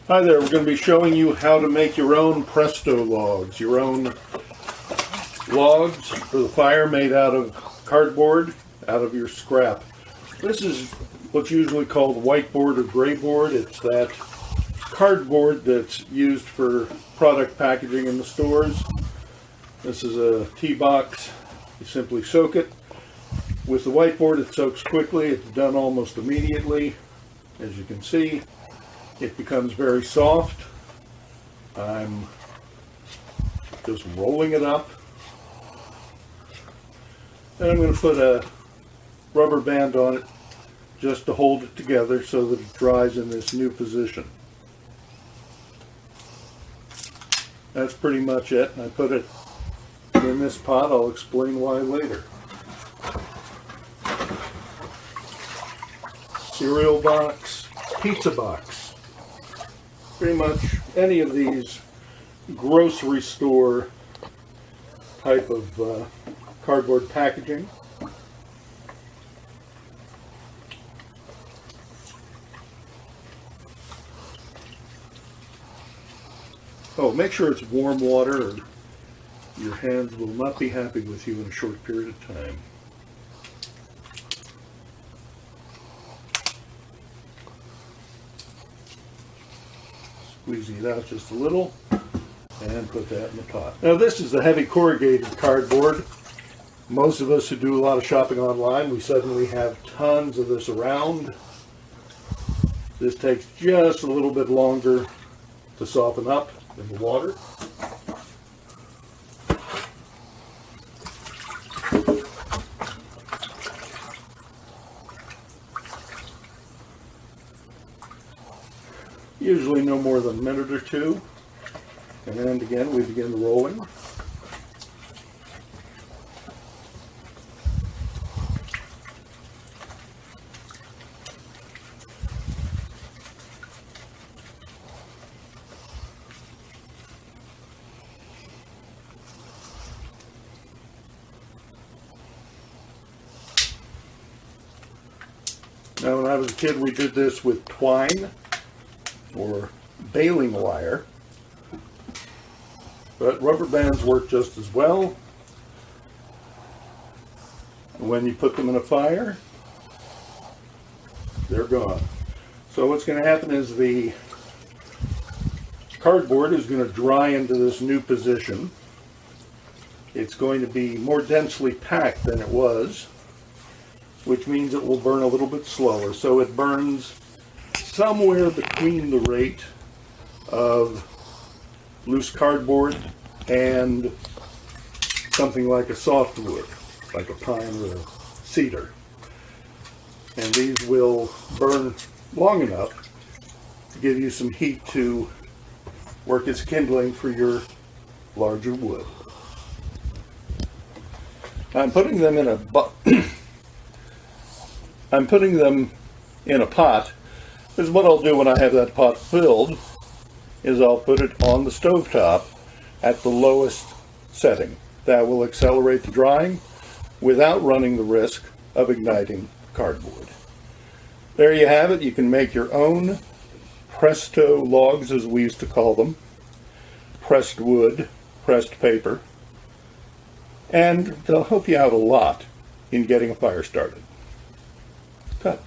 Hi there, we're going to be showing you how to make your own Presto-Logs, your own logs for the fire made out of cardboard, out of your scrap. This is what's usually called whiteboard or gray board. It's that cardboard that's used for product packaging in the stores. This is a tea box. You simply soak it. With the whiteboard, it soaks quickly. It's done almost immediately. As you can see, it becomes very soft. I'm just rolling it up. And I'm going to put a rubber band on it just to hold it together so that it dries in this new position. That's pretty much it. I put it in this pot. I'll explain why later. Cereal box, pizza box. Pretty much any of these grocery store type of cardboard packaging. Oh, make sure it's warm water or your hands will not be happy with you in a short period of time. Squeeze it out just a little and put that in the pot. Now this is the heavy corrugated cardboard. Most of us who do a lot of shopping online, we suddenly have tons of this around. This takes just a little bit longer to soften up in the water. Usually no more than a minute or two. And then again, we begin rolling. Now, when I was a kid, we did this with twine or baling wire, but rubber bands work just as well. When you put them in a fire, they're gone. So what's going to happen is the cardboard is going to dry into this new position. It's going to be more densely packed than it was, which means it will burn a little bit slower. So it burns somewhere between the rate of loose cardboard and something like a softwood, like a pine or a cedar. And these will burn long enough to give you some heat to work as kindling for your larger wood. I'm putting them in a pot. Because what I'll do when I have that pot filled is I'll put it on the stovetop at the lowest setting. That will accelerate the drying without running the risk of igniting cardboard. There you have it. You can make your own Presto-Logs, as we used to call them. Pressed wood, pressed paper. And they'll help you out a lot in getting a fire started. Cut.